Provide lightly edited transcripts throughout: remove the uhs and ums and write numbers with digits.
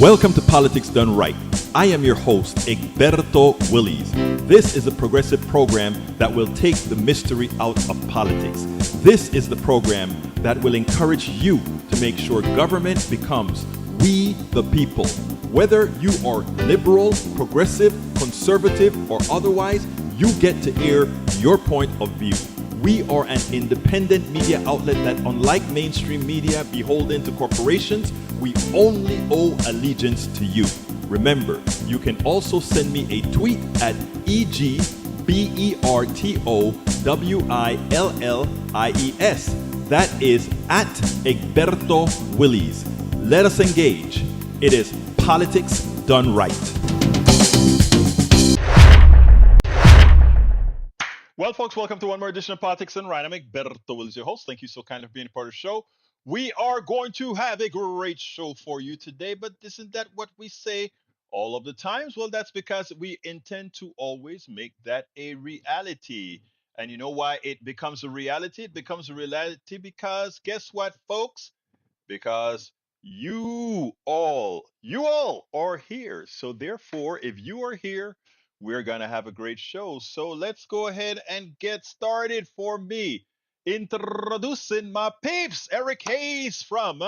Welcome to Politics Done Right. I am your host, Egberto Willies. This is a progressive program that will take the mystery out of politics. This is the program that will encourage you to make sure government becomes we the people. Whether you are liberal, progressive, conservative, or otherwise, you get to air your point of view. We are an independent media outlet that, unlike mainstream media beholden to corporations, we only owe allegiance to you. Remember, you can also send me a tweet at EGBERTOWILLIES. That is at Egberto Willies. Let us engage. It is Politics Done Right. Well, folks, welcome to one more edition of Politics Done Right. I'm Egberto Willies, your host. Thank you so kindly for being a part of the show. We are going to have a great show for you today, but isn't that what we say all of the times? Well, that's because we intend to always make that a reality. And you know why it becomes a reality? It becomes a reality because guess what, folks? Because you all are here. So therefore, if you are here, we're going to have a great show. So let's go ahead and get started. For me, introducing my peeps, Eric Hayes from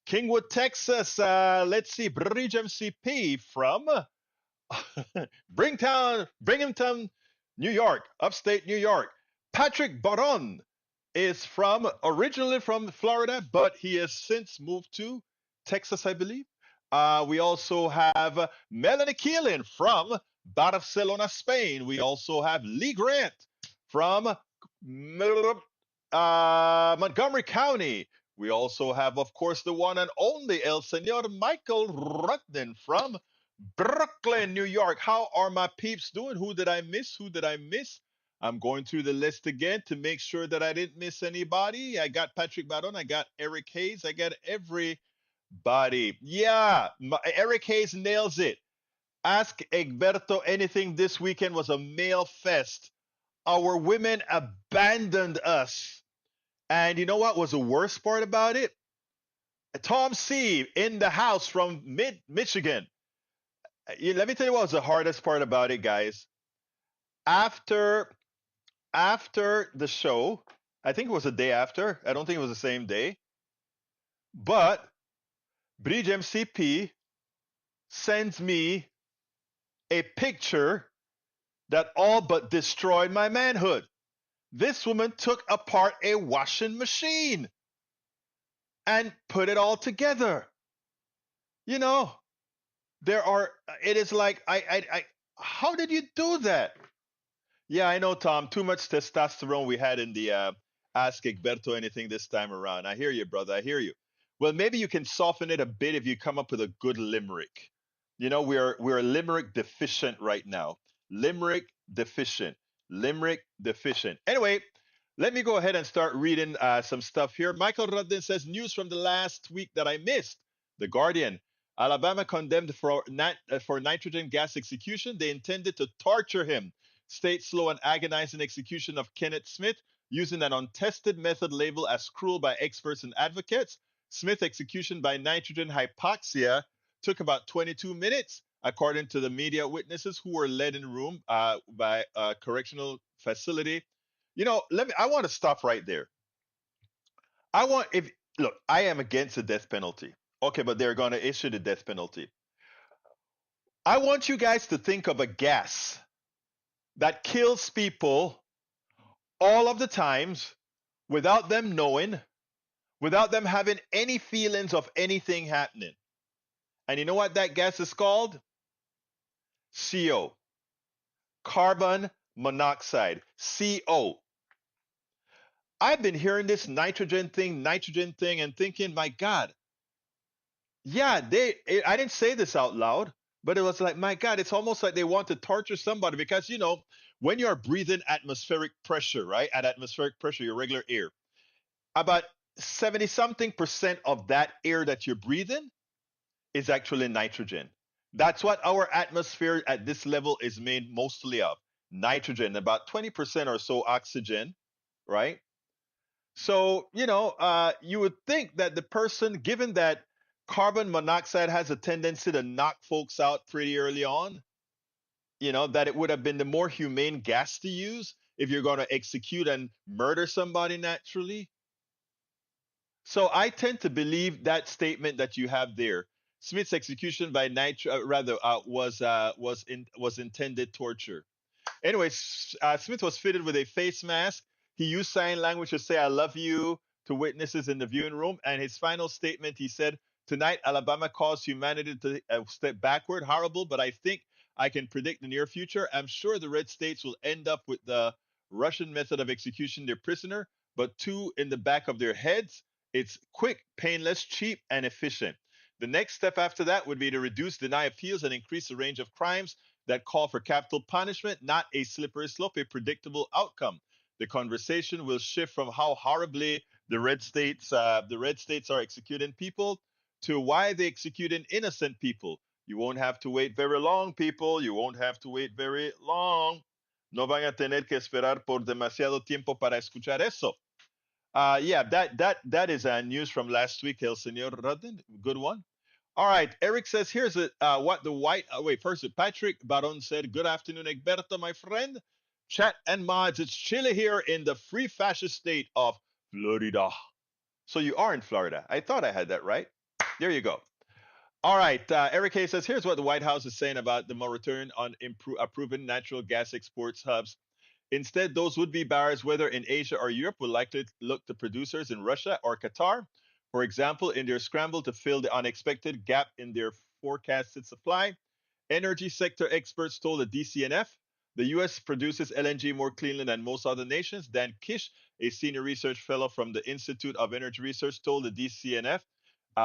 Kingwood, Texas. Let's see, Bridge MCP from Binghamton, New York, upstate New York. Patrick Baron is originally from Florida, but he has since moved to Texas, I believe. We also have Melanie Keelan from Barcelona, Spain. We also have Lee Grant from Montgomery County. We also have, of course, the one and only El Senor Michael Rudden from Brooklyn, New York. How are my peeps doing? Who did I miss? I'm going through the list again to make sure that I didn't miss anybody. I got Patrick Baron. I got Eric Hayes. I got everybody. Yeah, Eric Hayes nails it. Ask Egberto anything this weekend was a male fest. Our women abandoned us. And you know what was the worst part about it? Tom C. in the house from Michigan. Let me tell you what was the hardest part about it, guys. After the show, I think it was the day after. I don't think it was the same day. But Bridge MCP sends me a picture that all but destroyed my manhood. This woman took apart a washing machine and put it all together. You know, it is like, how did you do that? Yeah, I know, Tom. Too much testosterone we had in the Ask Egberto Anything this time around. I hear you, brother. I hear you. Well, maybe you can soften it a bit if you come up with a good limerick. You know, we're limerick deficient right now. Limerick deficient. Limerick deficient. Anyway, let me go ahead and start reading some stuff here. Michael Rudden says, news from the last week that I missed. The Guardian. Alabama condemned for nitrogen gas execution. They intended to torture him. State slow and agonizing execution of Kenneth Smith using an untested method labeled as cruel by experts and advocates. Smith execution by nitrogen hypoxia took about 22 minutes, according to the media witnesses who were led in room by a correctional facility. You know, I want to stop right there. Look, I am against the death penalty. Okay, but they're going to issue the death penalty. I want you guys to think of a gas that kills people all of the times without them knowing, without them having any feelings of anything happening. And you know what that gas is called? CO. Carbon monoxide. CO. I've been hearing this nitrogen thing, and thinking, my God. Yeah, I didn't say this out loud, but it was like, my God, it's almost like they want to torture somebody because, you know, when you're breathing atmospheric pressure, right? At atmospheric pressure, your regular air, about 70 something % of that air that you're breathing is actually nitrogen. That's what our atmosphere at this level is made mostly of. Nitrogen, about 20% or so oxygen, right? So, you know, you would think that the person, given that carbon monoxide has a tendency to knock folks out pretty early on. That it would have been the more humane gas to use if you're going to execute and murder somebody naturally. So I tend to believe that statement that you have there. Smith's execution by nitro, rather, was intended torture. Anyway, Smith was fitted with a face mask. He used sign language to say, I love you to witnesses in the viewing room. And his final statement, he said, tonight, Alabama caused humanity to step backward. Horrible, but I think I can predict the near future. I'm sure the red states will end up with the Russian method of execution their prisoner, but two in the back of their heads. It's quick, painless, cheap, and efficient. The next step after that would be to reduce, deny appeals, and increase the range of crimes that call for capital punishment, not a slippery slope, a predictable outcome. The conversation will shift from how horribly the red states are executing people to why they executing innocent people. You won't have to wait very long, people. You won't have to wait very long. No van a tener que esperar por demasiado tiempo para escuchar eso. Yeah, that is news from last week, El Señor Rodden. Good one. All right, Eric says here's what the white. Wait, first, Patrick Baron said, "Good afternoon, Egberto, my friend. Chat and mods. It's chilly here in the free fascist state of Florida. So you are in Florida. I thought I had that right. There you go. All right, Eric Hayes says, here's what the White House is saying about the moratorium on approving natural gas exports hubs. Instead, those would-be buyers, whether in Asia or Europe, will likely look to producers in Russia or Qatar, for example, in their scramble to fill the unexpected gap in their forecasted supply. Energy sector experts told the DCNF the U.S. produces LNG more cleanly than most other nations. Dan Kish, a senior research fellow from the Institute of Energy Research, told the DCNF,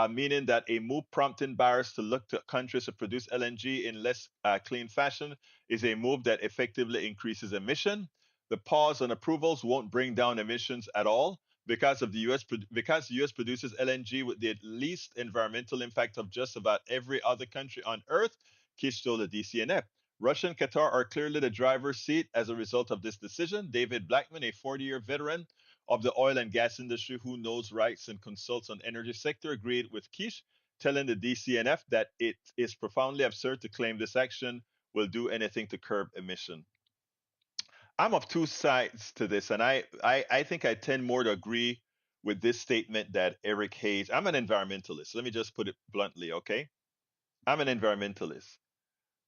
meaning that a move prompting buyers to look to countries to produce LNG in less clean fashion is a move that effectively increases emission. The pause on approvals won't bring down emissions at all because the US produces LNG with the least environmental impact of just about every other country on Earth. Kish told the DCNF. Russia and Qatar are clearly the driver's seat as a result of this decision. David Blackman, a 40-year veteran of the oil and gas industry who knows rights and consults on energy sector, agreed with Kish, telling the DCNF that it is profoundly absurd to claim this action will do anything to curb emission. I'm of two sides to this, and I think I tend more to agree with this statement that Eric Hayes. I'm an environmentalist. Let me just put it bluntly, okay? I'm an environmentalist,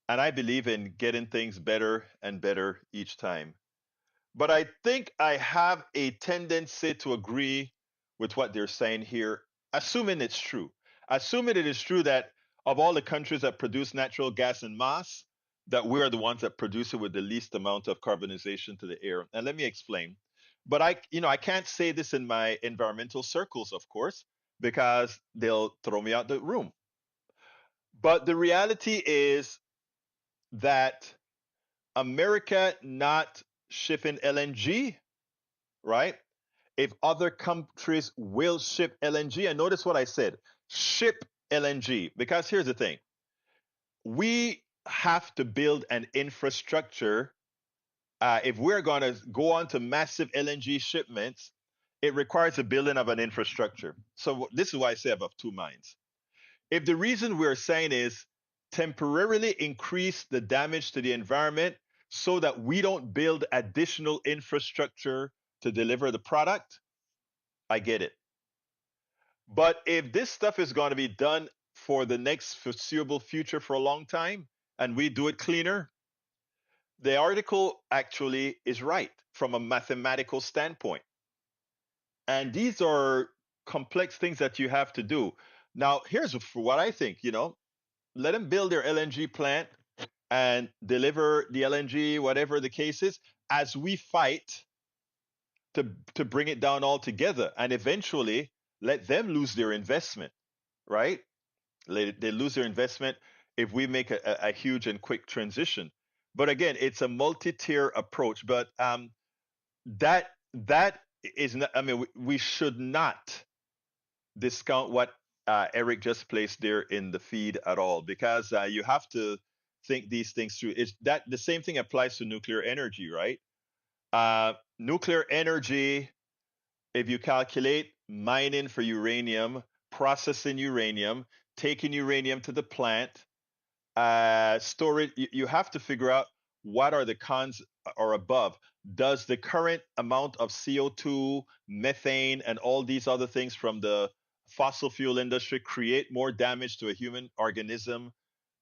and I believe in getting things better and better each time. But I think I have a tendency to agree with what they're saying here, assuming it's true. Assuming it is true that of all the countries that produce natural gas in mass, that we're the ones that produce it with the least amount of carbonization to the air. And let me explain. But I can't say this in my environmental circles, of course, because they'll throw me out the room. But the reality is that America not shipping LNG, right? If other countries will ship LNG, and notice what I said, ship LNG, because here's the thing. We have to build an infrastructure. If we're going to go on to massive LNG shipments, it requires a building of an infrastructure. So this is why I say I'm of two minds. If the reason we're saying is temporarily increase the damage to the environment so that we don't build additional infrastructure to deliver the product, I get it. But if this stuff is going to be done for the next foreseeable future for a long time and we do it cleaner, the article actually is right from a mathematical standpoint. And these are complex things that you have to do. Now, here's what I think, let them build their LNG plant and deliver the LNG, whatever the case is, as we fight to bring it down altogether. And eventually let them lose their investment, right? They lose their investment if we make a huge and quick transition. But again, it's a multi-tier approach. But that is not. I mean, we should not discount what Eric just placed there in the feed at all, because you have to think these things through. It's that the same thing applies to nuclear energy, right? Nuclear energy, if you calculate mining for uranium, processing uranium, taking uranium to the plant, store it. You have to figure out what are the cons or above. Does the current amount of CO2, methane, and all these other things from the fossil fuel industry create more damage to a human organism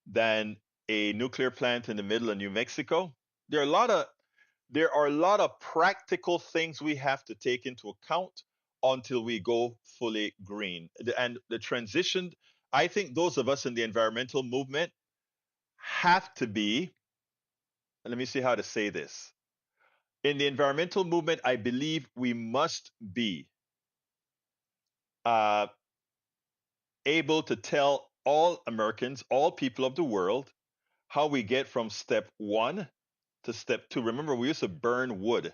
than a nuclear plant in the middle of New Mexico? There are a lot of there are a lot of practical things we have to take into account until we go fully green. And the transition, I think those of us in the environmental movement have to be, let me see how to say this. In the environmental movement, I believe we must be uh, able to tell all Americans, all people of the world, how we get from step one to step two. Remember, we used to burn wood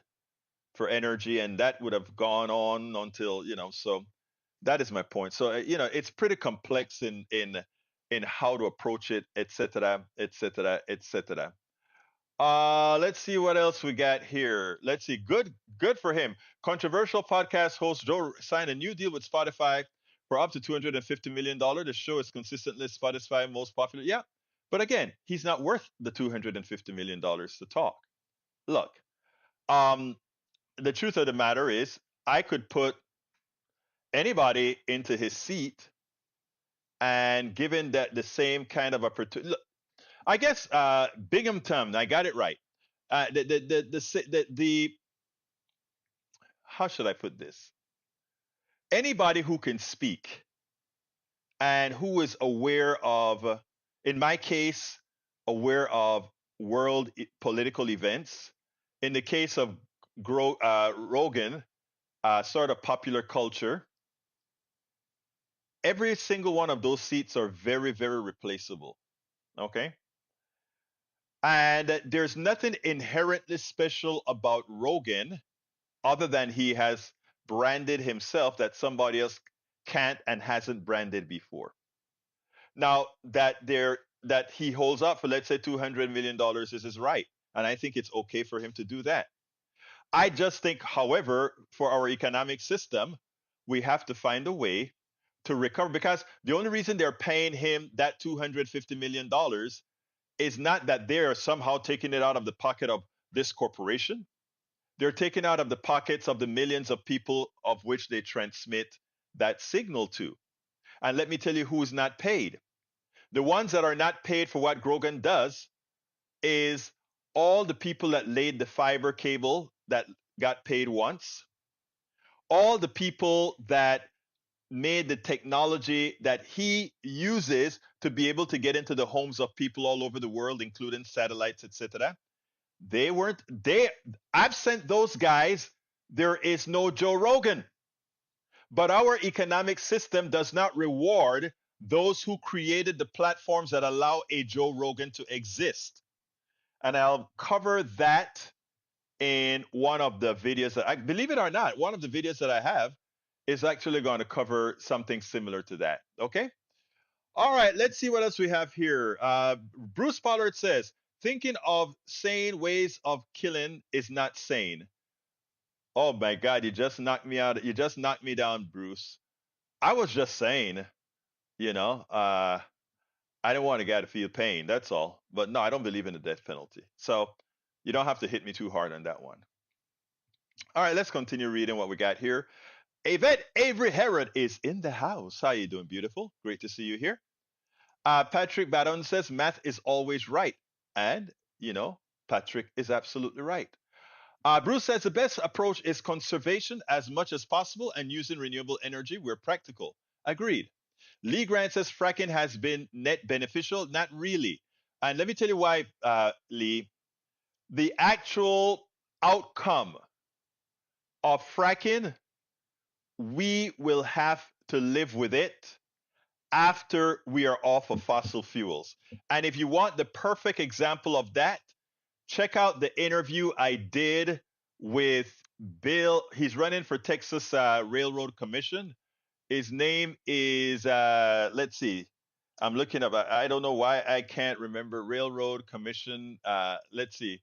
for energy, and that would have gone on until, so that is my point. So, it's pretty complex in how to approach it, etc., etc., etc. Let's see what else we got here. Let's see. Good for him. Controversial podcast host Joe signed a new deal with Spotify for up to $250 million. The show is consistently Spotify's most popular. Yeah, but again, he's not worth the $250 million to talk. Look, um, the truth of the matter is, I could put anybody into his seat, and given that the same kind of opportunity, I guess Binghamton, I got it right. The how should I put this? Anybody who can speak and who is aware of, in my case, aware of world political events. In the case of Rogan, sort of popular culture, every single one of those seats are very, very replaceable. Okay. And there's nothing inherently special about Rogan other than he has branded himself that somebody else can't and hasn't branded before. Now that he holds up for, let's say, $200 million is his right, and I think it's okay for him to do that. I just think, however, for our economic system, we have to find a way to recover, because the only reason they're paying him that $250 million is not that they're somehow taking it out of the pocket of this corporation. They're taken out of the pockets of the millions of people of which they transmit that signal to. And let me tell you who's not paid. The ones that are not paid for what Grogan does is all the people that laid the fiber cable that got paid once, all the people that made the technology that he uses to be able to get into the homes of people all over the world, including satellites, etc. They weren't they Absent those guys, there is no Joe Rogan. But our economic system does not reward those who created the platforms that allow a Joe Rogan to exist. And I'll cover that in one of the videos that I believe it or not, one of the videos that I have is actually going to cover something similar to that. Okay. All right. Let's see what else we have here. Bruce Pollard says, thinking of sane ways of killing is not sane. Oh my God. You just knocked me out. You just knocked me down, Bruce. I was just saying, you know, uh, I don't want a guy to feel pain. That's all. But no, I don't believe in the death penalty. So you don't have to hit me too hard on that one. All right, let's continue reading what we got here. Yvette Avery Herod is in the house. How you doing, beautiful? Great to see you here. Patrick Badon says math is always right. And, Patrick is absolutely right. Bruce says the best approach is conservation as much as possible and using renewable energy where practical. Agreed. Lee Grant says fracking has been net beneficial. Not really. And let me tell you why, Lee. The actual outcome of fracking, we will have to live with it after we are off of fossil fuels. And if you want the perfect example of that, check out the interview I did with Bill. He's running for Texas Railroad Commission. His name is, let's see, I'm looking up. I don't know why I can't remember Railroad Commission. Let's see.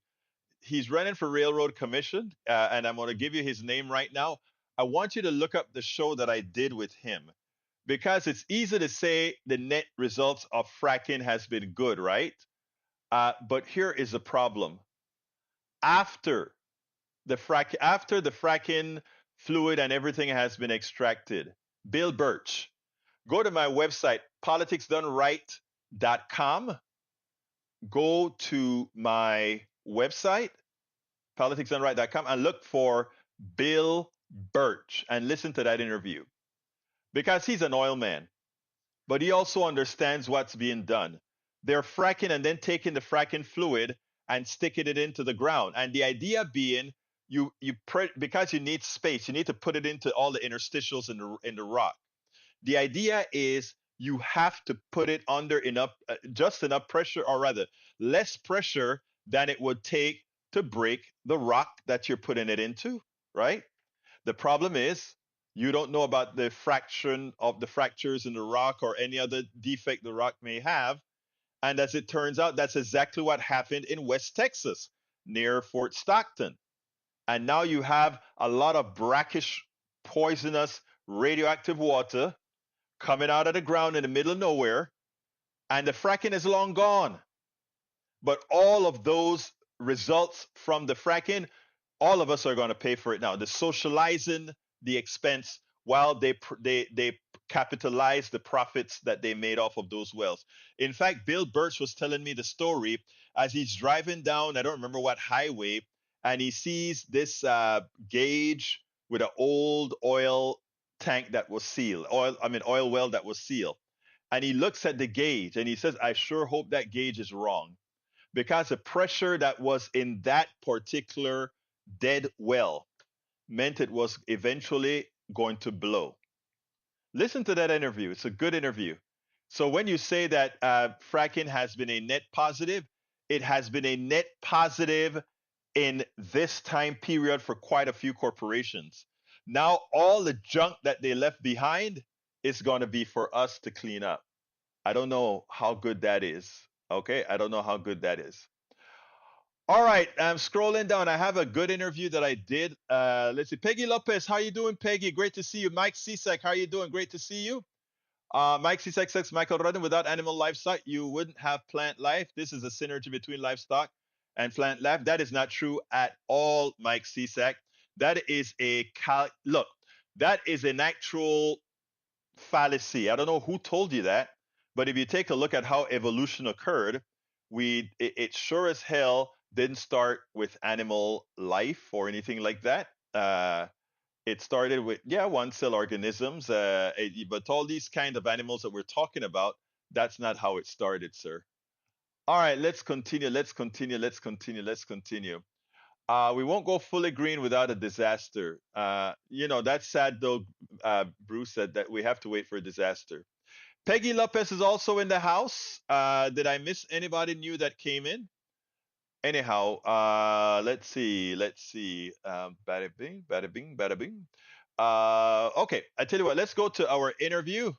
He's running for Railroad Commission, and I'm going to give you his name right now. I want you to look up the show that I did with him. because it's easy to say the net results of fracking has been good, right? But here is the problem. After after the fracking fluid and everything has been extracted, Bill Birch, go to my website, politicsdoneright.com. Go to my website, politicsdoneright.com, and look for Bill Birch and listen to that interview because he's an oil man, but he also understands what's being done. They're fracking and then taking the fracking fluid and sticking it into the ground. And the idea being, because you need space, you need to put it into all the interstitials in the rock. The idea is you have to put it under enough, just enough pressure, or rather, less pressure than it would take to break the rock that you're putting it into, right? The problem is you don't know about the fraction of the fractures in the rock or any other defect the rock may have. And as it turns out, that's exactly what happened in West Texas near Fort Stockton. And now you have a lot of brackish, poisonous, radioactive water coming out of the ground in the middle of nowhere, and the fracking is long gone. But all of those results from the fracking, all of us are going to pay for it now. The socializing the expense while they capitalize the profits that they made off of those wells. In fact, Bill Birch was telling me the story as he's driving down, I don't remember what highway, and he sees this gauge with an old oil tank that was sealed, oil well that was sealed. And he looks at the gauge and he says, I sure hope that gauge is wrong because the pressure that was in that particular dead well meant it was eventually going to blow. Listen to that interview. It's a good interview. So when you say that fracking has been a net positive, it has been a net positive in this time period for quite a few corporations. Now all the junk that they left behind is going to be for us to clean up. I don't know how good that is. Okay, I don't know how good that is. All right, I'm scrolling down. I have a good interview that I did. Let's see. Peggy Lopez, how you doing, Peggy? Great to see you. Mike Cesek, how you doing? Great to see you. Mike Cesek says, Michael Rodden, without animal livestock, you wouldn't have plant life. This is a synergy between livestock and plant life. That is not true at all, Mike Cesek. That is look, that is an actual fallacy. I don't know who told you that, but if you take a look at how evolution occurred, it sure as hell didn't start with animal life or anything like that. It started with one cell organisms, but all these kind of animals that we're talking about, that's not how it started, sir. All right, let's continue. Let's continue. Let's continue. Let's continue. We won't go fully green without a disaster. That's sad though. Bruce said that we have to wait for a disaster. Peggy Lopez is also in the house. Did I miss anybody new that came in? Anyhow, let's see. Let's see. Bada bing, bada bing, bada bing. Okay, I tell you what. Let's go to our interview.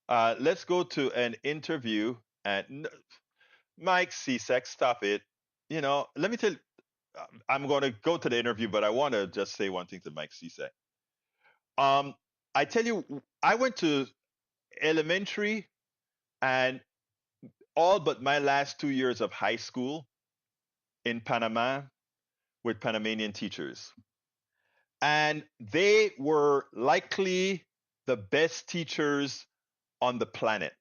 Let's go to an interview. And Mike Cesek, stop it. Let me tell you. I'm going to go to the interview, but I want to just say one thing to Mike Cesek. I tell you, I went to elementary and all but my last 2 years of high school in Panama with Panamanian teachers. And they were likely the best teachers on the planet.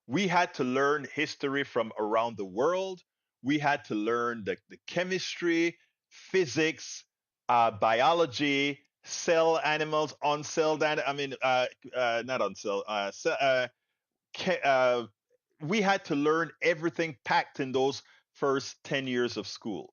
We had to learn history from around the world. We had to learn the chemistry, physics, biology, cell animals, uncelled, not uncelled, we had to learn everything packed in those first 10 years of school.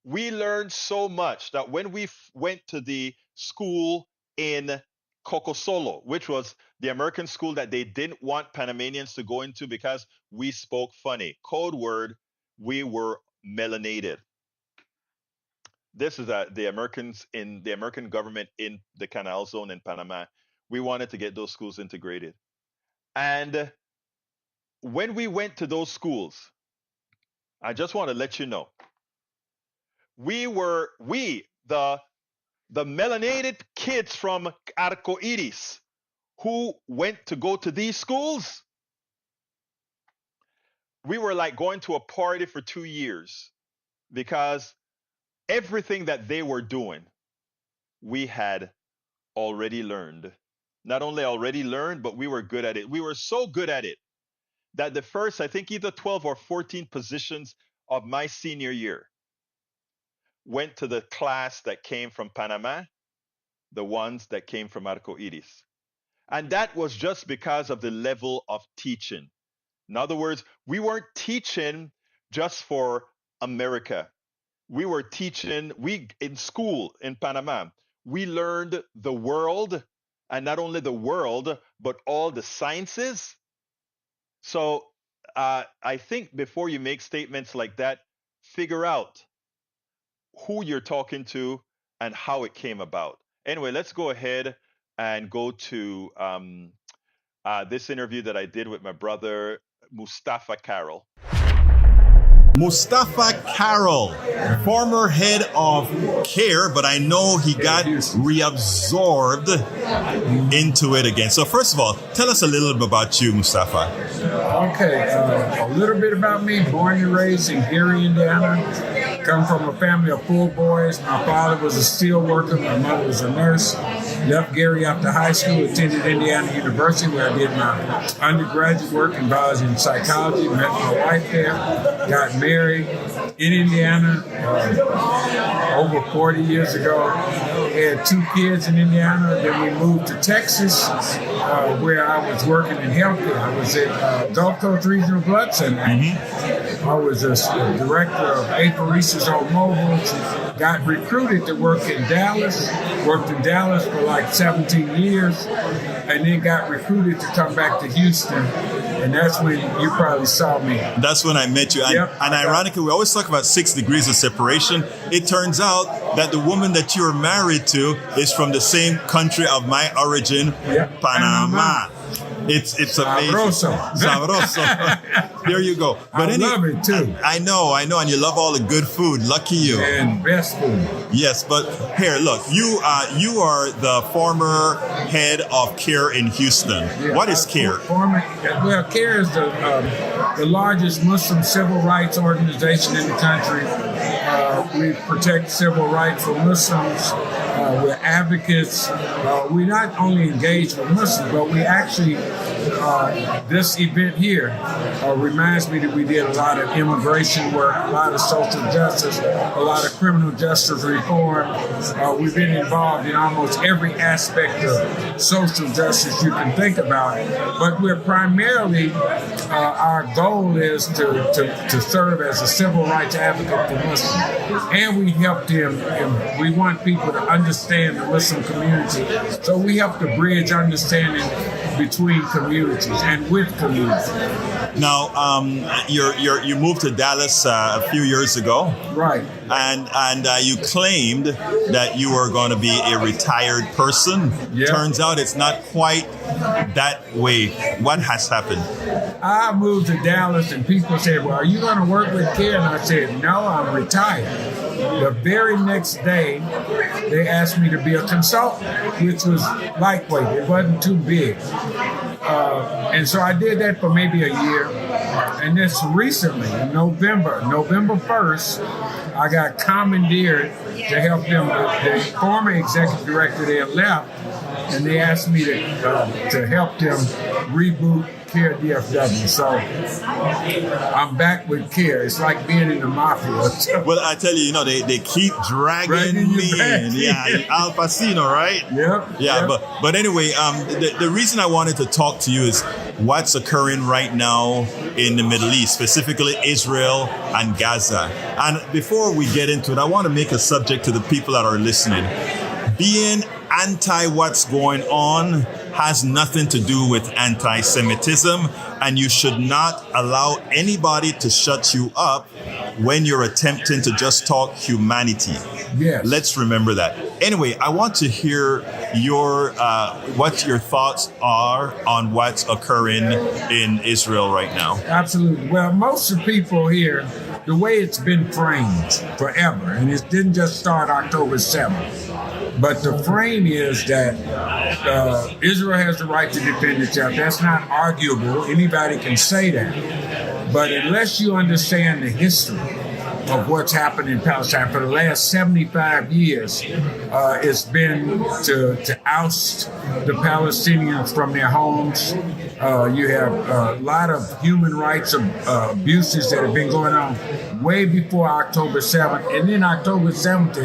We learned so much that when we went to the school in Cocosolo, which was the American school that they didn't want Panamanians to go into because we spoke funny. Code word, we were melanated. This is the Americans in the American government in the Canal Zone in Panama. We wanted to get those schools integrated. And when we went to those schools, I just want to let you know, the melanated kids from Arco Iris who went to go to these schools, we were like going to a party for 2 years because everything that they were doing, we had already learned. Not only already learned, but we were good at it. We were so good at it that the first, I think either 12 or 14 positions of my senior year went to the class that came from Panama, the ones that came from Arcoiris. And that was just because of the level of teaching. In other words, we weren't teaching just for America. We were teaching, in school in Panama, we learned the world, and not only the world, but all the sciences. So I think before you make statements like that, figure out who you're talking to and how it came about. Anyway, let's go ahead and go to this interview that I did with my brother, Mustafaa Carroll. Mustafaa Carroll, former head of CAIR, but I know he got reabsorbed into it again. So first of all, tell us a little bit about you, Mustafaa. Okay, a little bit about me. Born and raised in Gary, Indiana. Come from a family of 4 boys. My father was a steel worker. My mother was a nurse. Left Gary after high school, attended Indiana University where I did my undergraduate work in biology and psychology. Met my wife there. Got married in Indiana over 40 years ago. Had 2 kids in Indiana. Then we moved to Texas where I was working in healthcare. I was at Gulf Coast Regional Blood Center. I was a director of apheresis on mobiles. Got recruited to work in Dallas. Worked in Dallas for like 17 years. And then got recruited to come back to Houston. And that's when you probably saw me. That's when I met you. And ironically, we always talk about 6 degrees of separation. It turns out that the woman that you're married to is from the same country of my origin, Panama. It's amazing. Sabroso. There you go. But I love it too. I know, and you love all the good food. Lucky you. And best food. Yes, but here, look, you are the former head of CAIR in Houston. Yeah, what is CAIR? CAIR is the largest Muslim civil rights organization in the country. We protect civil rights for Muslims. We're advocates. We not only engage with Muslims, but we actually, this event here reminds me that we did a lot of immigration work, a lot of social justice, a lot of criminal justice reform. We've been involved in almost every aspect of social justice you can think about. But we're primarily, our goal is to serve as a civil rights advocate for Muslims. And we help them, and we want people to understand the Muslim community. So we help to bridge understanding between communities and with communities. Now, you moved to Dallas a few years ago, right? And you claimed that you were going to be a retired person. Yep. Turns out it's not quite that way. What has happened? I moved to Dallas, and people said, "Well, are you going to work with CAIR?" And I said, "No, I'm retired." The very next day, they asked me to be a consultant, which was lightweight. It wasn't too big. And so I did that for maybe a year. And just recently, in November 1st, I got commandeered to help them. The former executive director there left, and they asked me to help them reboot CAIR DFW. So I'm back with CAIR. It's like being in the mafia. Well, I tell you, they keep dragging me in. Yeah, Al Pacino, right? Yep. Yeah, yep. But anyway, the reason I wanted to talk to you is what's occurring right now in the Middle East, specifically Israel and Gaza. And before we get into it, I want to make a subject to the people that are listening. Being anti what's going on has nothing to do with anti-Semitism, and you should not allow anybody to shut you up when you're attempting to just talk humanity. Yes. Let's remember that. Anyway, I want to hear what your thoughts are on what's occurring in Israel right now. Absolutely. Well, most of the people here, the way it's been framed forever, and it didn't just start October 7th, but the frame is that Israel has the right to defend itself. That's not arguable. Anybody can say that. But unless you understand the history of what's happened in Palestine for the last 75 years, it's been to oust the Palestinians from their homes. You have a lot of human rights abuses that have been going on way before October 7th. And then October 7th,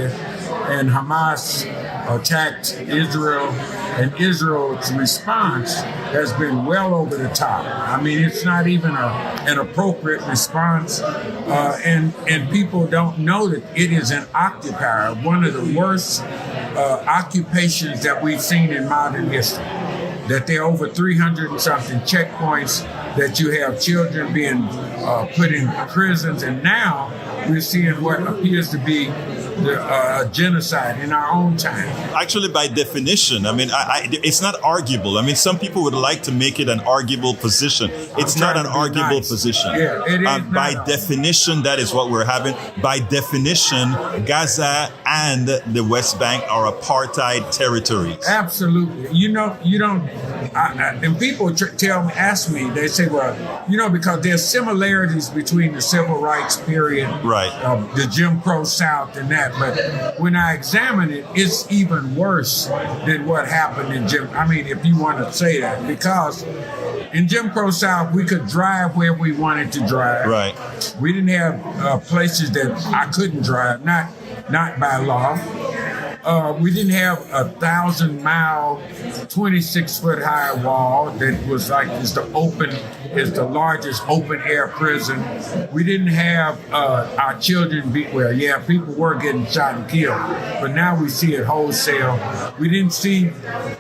and Hamas attacked Israel, and Israel's response has been well over the top. I mean, it's not even an appropriate response, and people don't know that it is an occupier, one of the worst occupations that we've seen in modern history. That there are over 300 and something checkpoints, that you have children being put in prisons, and now we're seeing what appears to be the genocide in our own time. Actually, by definition, I mean, it's not arguable. I mean, some people would like to make it an arguable position. It's not an arguable position. Yeah, it is by definition, that is what we're having. By definition, Gaza and the West Bank are apartheid territories. Absolutely. You don't. And people ask me, they say, well, because there's similarities between the civil rights period, right, the Jim Crow South and that. But when I examine it, it's even worse than what happened in if you want to say that, because in Jim Crow South, we could drive where we wanted to drive. Right. We didn't have places that I couldn't drive, not by law. We didn't have 1,000-mile, 26-foot high wall that was is the largest open air prison. We didn't have our children people were getting shot and killed, but now we see it wholesale. We didn't see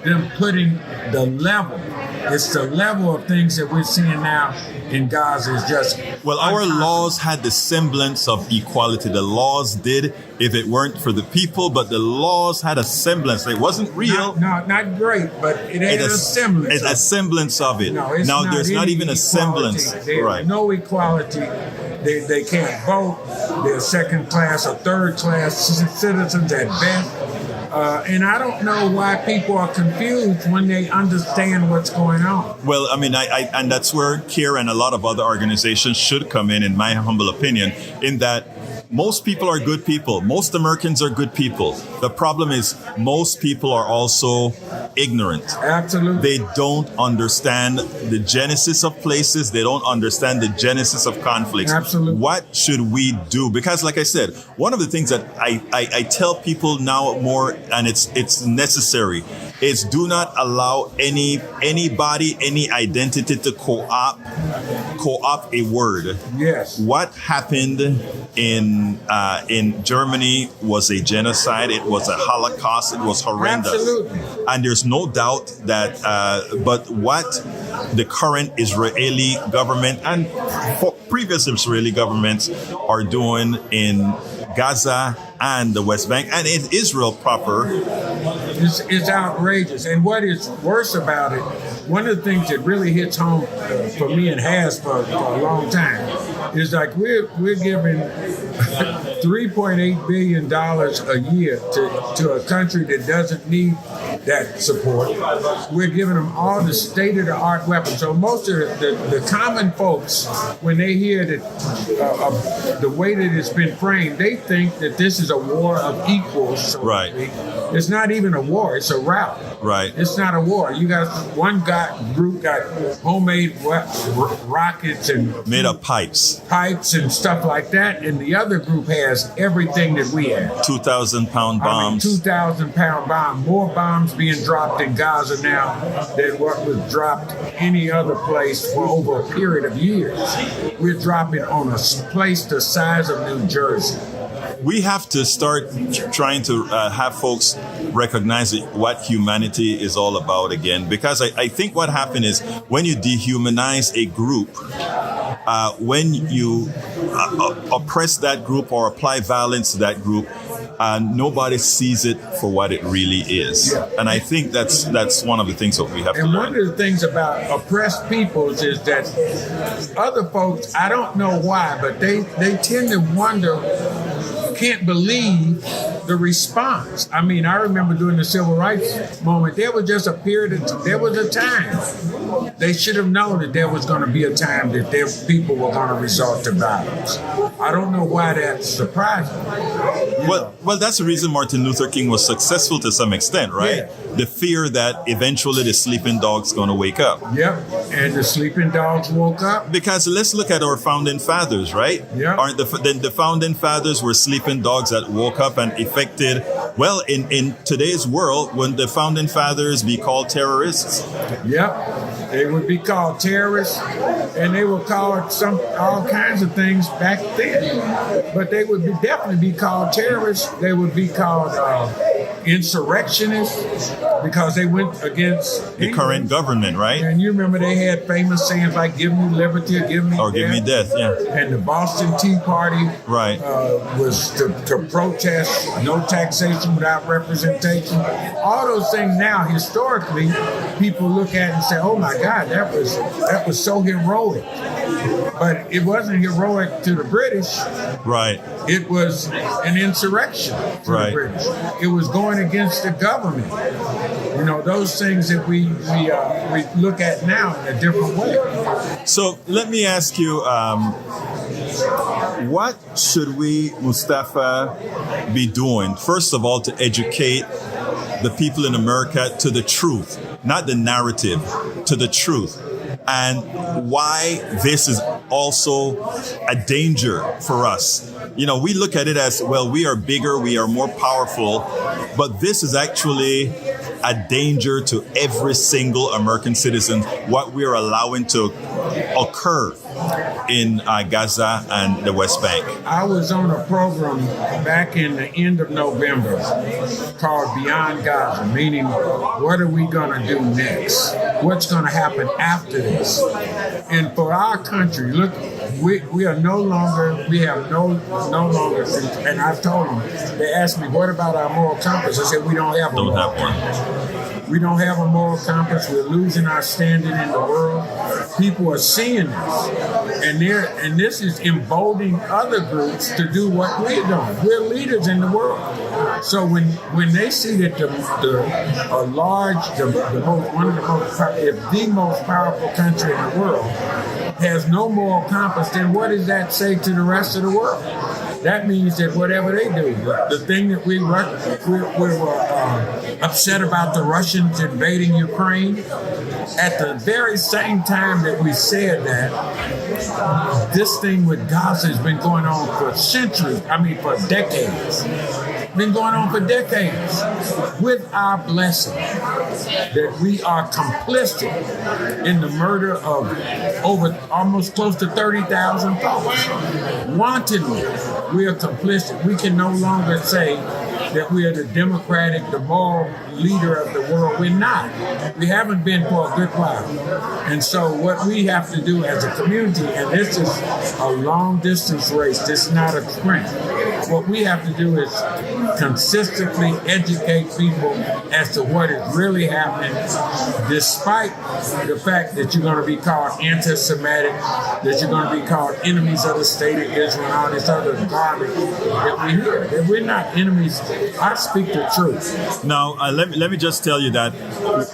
them putting the level. It's the level of things that we're seeing now in Gaza is just... Well, our laws had the semblance of equality. The laws did, if it weren't for the people, but the laws had a semblance. It wasn't real. Not great, but it had a semblance. It's a semblance of it. No, now, there's not even a equality. semblance. There's no equality. They can't vote. They're second class or third class citizens at best. And I don't know why people are confused when they understand what's going on. Well, I mean, and that's where CAIR and a lot of other organizations should come in my humble opinion, in that most people are good people. Most Americans are good people. The problem is most people are also ignorant. Absolutely. They don't understand the genesis of places. They don't understand the genesis of conflicts. Absolutely. What should we do? Because like I said, one of the things that I tell people now more, and it's necessary, is do not allow anybody, any identity to co-opt a word. Yes. What happened in Germany was a genocide. It was a Holocaust. It was horrendous. Absolutely. And there's no doubt that, but what the current Israeli government and previous Israeli governments are doing in Gaza and the West Bank and in Israel proper is outrageous. And what is worse about it, one of the things that really hits home for me and has for a long time is we're giving $3.8 billion a year to a country that doesn't need that support. We're giving them all the state-of-the-art weapons. So most of the common folks, when they hear that the way that it's been framed, they think that this is a war of equals. So right. It's not even a war. It's a rout. Right. It's not a war. You got one group got homemade rockets and made up pipes and stuff like that, and the other group has everything that we have. 2,000-pound bombs. 2,000-pound bomb. More bombs being dropped in Gaza now than what was dropped any other place for over a period of years. We're dropping on a place the size of New Jersey. We have to start trying to have folks recognize what humanity is all about again, because I think what happened is when you dehumanize a group, when you oppress that group or apply violence to that group, nobody sees it for what it really is. Yeah. And I think that's one of the things that we have to learn. And one of the things about oppressed peoples is that other folks, I don't know why, but they tend to wonder, can't believe the response. I mean, I remember during the civil rights movement, there was just a period there was a time. They should have known that there was going to be a time that their people were going to resort to violence. I don't know why that's surprising. Well, that's the reason Martin Luther King was successful to some extent, right? Yeah. The fear that eventually the sleeping dog's going to wake up. Yep, and the sleeping dogs woke up. Because let's look at our founding fathers, right? Yeah. Aren't the founding fathers were sleeping dogs that woke up and affected? Well, in today's world, wouldn't the founding fathers be called terrorists? Yep, they would be called terrorists, and they were called all kinds of things back then. But they would definitely be called terrorists. They would be called insurrectionists because they went against the current government, right? And you remember they had famous sayings like "Give me liberty" or "Give me or death." "Give me death," yeah. And the Boston Tea Party, right, was to protest no taxation without representation. All those things now, historically, people look at and say, "Oh my God, that was so heroic." But it wasn't heroic to the British. Right. It was an insurrection to the British. It was going against the government. You know, those things that we look at now in a different way. So let me ask you, what should we, Mustafaa, be doing? First of all, to educate the people in America to the truth, not the narrative, to the truth. And why this is also a danger for us. You know, we look at it as, well, we are bigger, we are more powerful, but this is actually a danger to every single American citizen, what we are allowing to occur in Gaza and the West Bank. I was on a program back in the end of November called Beyond Gaza, meaning what are we going to do next? What's going to happen after this? And for our country, look, we are no longer, we have no longer, and I told them, they asked me, what about our moral compass? I said, we don't have one. We don't have a moral compass. We're losing our standing in the world. People are seeing this, and this is emboldening other groups to do what we're doing. We're leaders in the world. So when they see that the most powerful country in the world has no moral compass, then what does that say to the rest of the world? That means that whatever they do, the thing that we were upset about the Russians invading Ukraine, at the very same time that we said that, this thing with Gaza has been going on for centuries, for decades. Been going on for decades with our blessing that we are complicit in the murder of over almost close to 30,000 folks. Wantonly, we are complicit. We can no longer say that we are the democratic, the moral leader of the world. We're not. We haven't been for a good while. And so what we have to do as a community, and this is a long distance race, this is not a sprint. What we have to do is consistently educate people as to what is really happening, despite the fact that you're going to be called anti-Semitic, that you're going to be called enemies of the state of Israel, and all this other garbage that we hear. That we're not enemies. I speak the truth. Now, let me just tell you that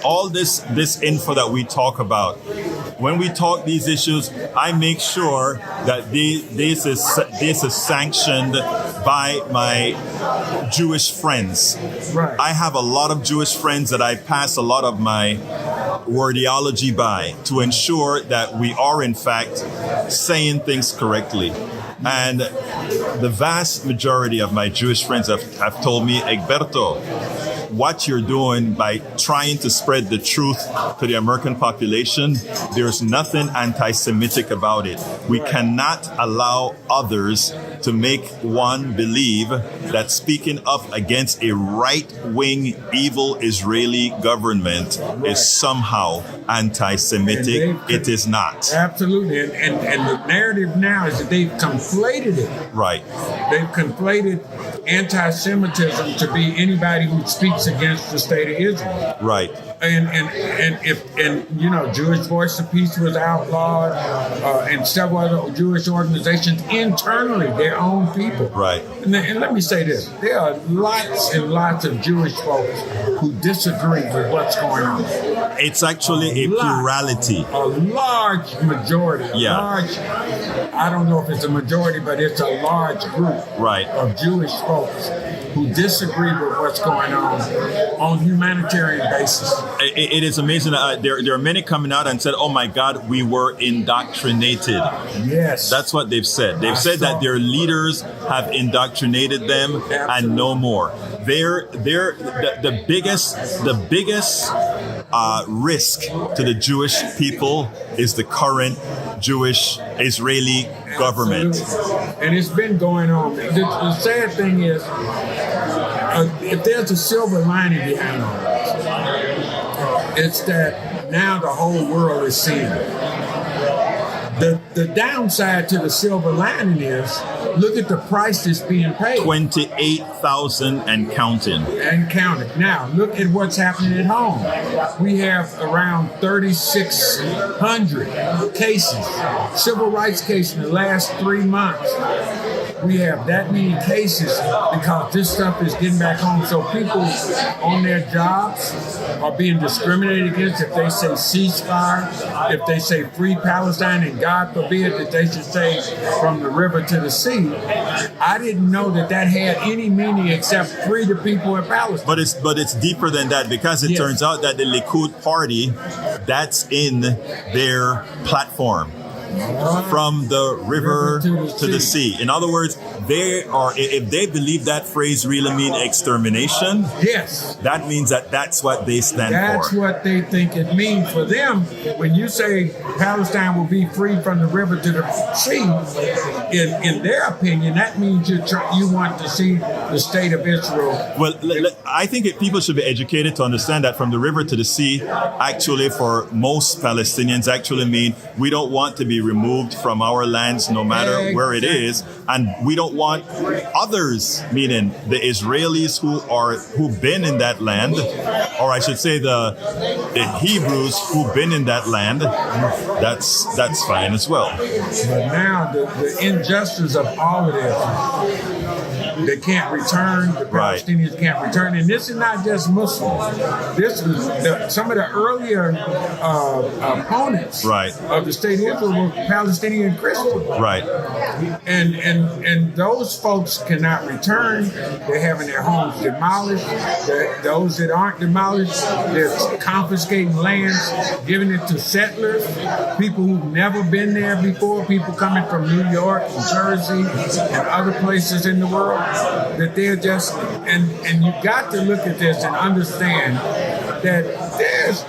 all this info that we talk about, when we talk these issues, I make sure that this is sanctioned by my Jewish friends. Right. I have a lot of Jewish friends that I pass a lot of my wordiology by to ensure that we are in fact saying things correctly. And the vast majority of my Jewish friends have told me, Egberto, what you're doing by trying to spread the truth to the American population, there's nothing anti-Semitic about it. We cannot allow others to make one believe that speaking up against a right-wing, evil Israeli government is somehow anti-Semitic. It is not. Absolutely. And the narrative now is that they've conflated it. Right. They've conflated anti-Semitism to be anybody who speaks against the state of Israel. Right. And Jewish Voice of Peace was outlawed, and several other Jewish organizations internally, their own people. Right. And let me say this: there are lots and lots of Jewish folks who disagree with what's going on. It's actually a plurality. A large majority. Yeah. I don't know if it's a majority, but it's a large group Right. of Jewish folks who disagree with what's going on humanitarian basis. It is amazing. There are many coming out and said, "Oh my God, we were indoctrinated." Yes, that's what they've said. They've said that their leaders have indoctrinated them. Absolutely. And no more. They're the biggest risk to the Jewish people is the current Jewish Israeli government. Absolutely. And it's been going on. The sad thing is, if there's a silver lining behind all this, it's that now the whole world is seeing it. The downside to the silver lining is, look at the price that's being paid. 28,000 and counting. And counting. Now, look at what's happening at home. We have around 3,600 cases, civil rights cases in the last 3 months. We have that many cases because this stuff is getting back home. So people on their jobs are being discriminated against if they say ceasefire, if they say free Palestine, and God forbid that they should say from the river to the sea. I didn't know that had any meaning except free the people in Palestine. But it's deeper than that, because it turns out that the Likud party, that's in their platform. From the river to the sea. In other words, if they believe that phrase really means extermination, yes, that means that's what they stand for. That's what they think it means for them. When you say Palestine will be free from the river to the sea, in their opinion, that means you want to see the state of Israel. Well, I think people should be educated to understand that from the river to the sea, actually, for most Palestinians, actually mean we don't want to be removed from our lands, no matter where it is, and we don't want others, meaning the Israelis who've been in that land, or I should say the Hebrews who've been in that land. That's fine as well. But now the injustice of all of this. They can't return. The Palestinians can't return. And this is not just Muslims. This is some of the earlier opponents of the state of Israel were Palestinian Christians. Right. And those folks cannot return. They're having their homes demolished. Those that aren't demolished, they're confiscating lands, giving it to settlers, people who've never been there before, people coming from New York and Jersey and other places in the world. That they're just, and you got to look at this and understand that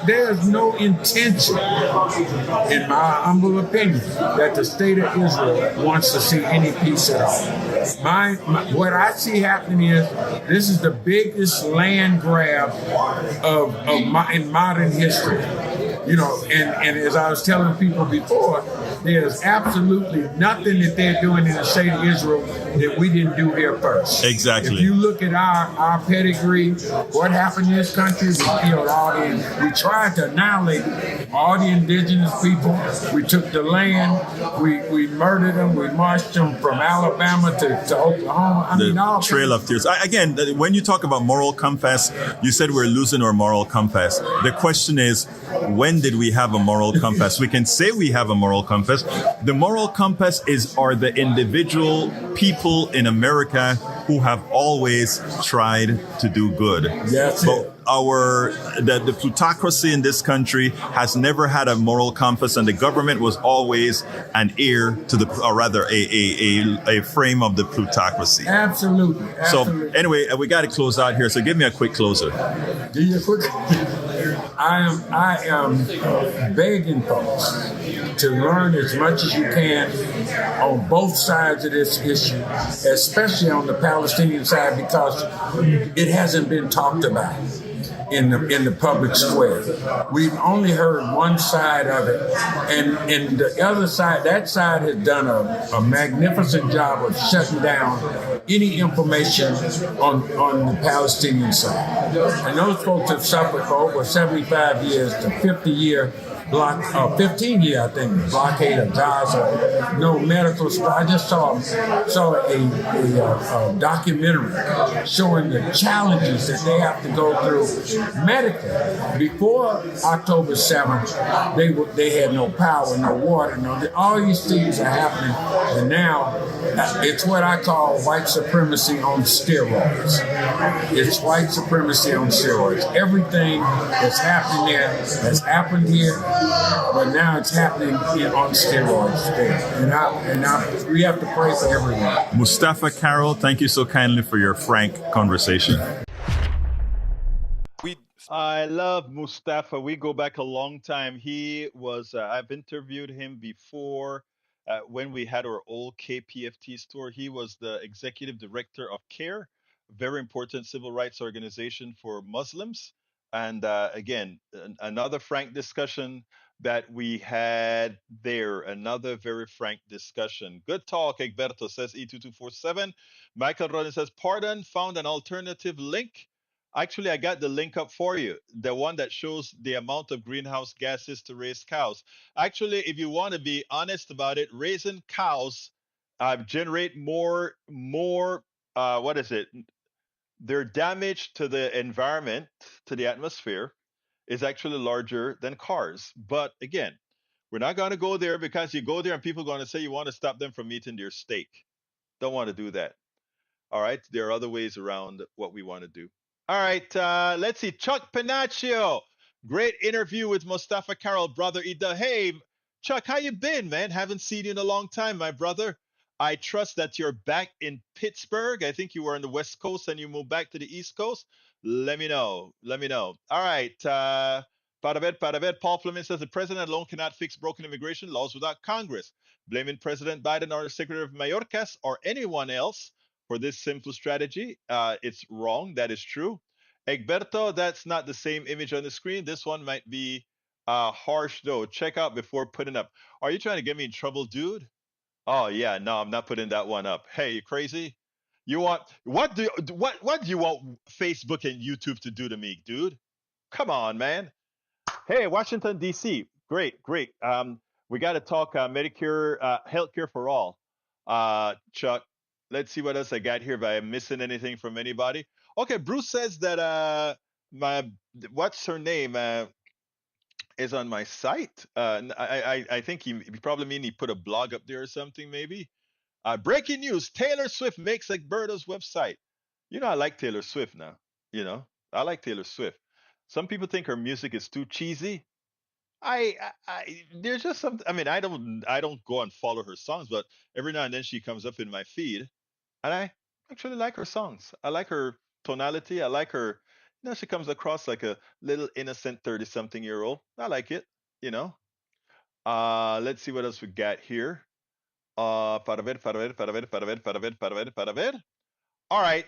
there's no intention, in my humble opinion, that the state of Israel wants to see any peace at all. What I see happening is this is the biggest land grab in modern history. And as I was telling people before, there's absolutely nothing that they're doing in the state of Israel that we didn't do here first. Exactly. If you look at our pedigree, what happened in this country, we tried to annihilate all the indigenous people. We took the land, we murdered them, we marched them from Alabama to Oklahoma. The Trail of Tears. Again, when you talk about moral compass, you said we're losing our moral compass. The question is, when did we have a moral compass? We can say we have a moral compass. The moral compass are the individual people in America who have always tried to do good. That's it. The plutocracy in this country has never had a moral compass, and the government was always an ear to a frame of the plutocracy. Absolutely. So anyway, we got to close out here. So give me a quick closer. Give you a quick. I am begging folks to learn as much as you can on both sides of this issue, especially on the Palestinian side, because it hasn't been talked about. in the public square. We've only heard one side of it, and the other side, that side has done a magnificent job of shutting down any information on the Palestinian side. And those folks have suffered for over 75 years, the 50-year 15-year, I think, blockade of Gaza, no medical support. I just saw a documentary showing the challenges that they have to go through medically. Before October 7th, they had no power, no water, all these things are happening, and now it's what I call white supremacy on steroids. It's white supremacy on steroids. Everything that's happening there has happened here, but now it's happening on steroids there. And we have to pray for everyone. Mustafaa Carroll, thank you so kindly for your frank conversation. I love Mustafaa. We go back a long time. He was, I've interviewed him before when we had our old KPFT store. He was the executive director of CAIR, very important civil rights organization for Muslims. And again, another frank discussion that we had there. Another very frank discussion. Good talk, Egberto says E2247. Michael Rodden says, pardon, found an alternative link. Actually, I got the link up for you, the one that shows the amount of greenhouse gases to raise cows. Actually, if you want to be honest about it, raising cows generate more, what is it? Their damage to the environment, to the atmosphere, is actually larger than cars. But again, we're not going to go there, because you go there and people are going to say you want to stop them from eating their steak. Don't want to do that. All right. There are other ways around what we want to do. All right, let's see. Chuck Panaccio, great interview with Mustafaa Carroll, brother Ida. Hey, Chuck, how you been, man? Haven't seen you in a long time, my brother. I trust that you're back in Pittsburgh. I think you were on the West Coast and you moved back to the East Coast. Let me know. Let me know. All right. Paravet. Paul Fleming says the president alone cannot fix broken immigration laws without Congress. Blaming President Biden or Secretary of Mayorkas or anyone else for this simple strategy, it's wrong. That is true. Egberto, that's not the same image on the screen. This one might be harsh, though. Check out before putting up. Are you trying to get me in trouble, dude? Oh yeah, no, I'm not putting that one up. Hey, you crazy? You want what do you want Facebook and YouTube to do to me, dude? Come on, man. Hey, Washington D.C. Great. We got to talk Medicare, healthcare for all. Chuck, let's see what else I got here. If I'm missing anything from anybody. Okay, Bruce says that what's her name is on my site. I think he probably mean he put a blog up there or something maybe. Breaking news: Taylor Swift makes Egberto's website. You know I like Taylor Swift now. You know I like Taylor Swift. Some people think her music is too cheesy. There's just some. I mean, I don't go and follow her songs, but every now and then she comes up in my feed, and I actually like her songs. I like her tonality. I like her. You know, she comes across like a little innocent 30-something-year-old. I like it. You know. Let's see what else we got here. Para ver. All right.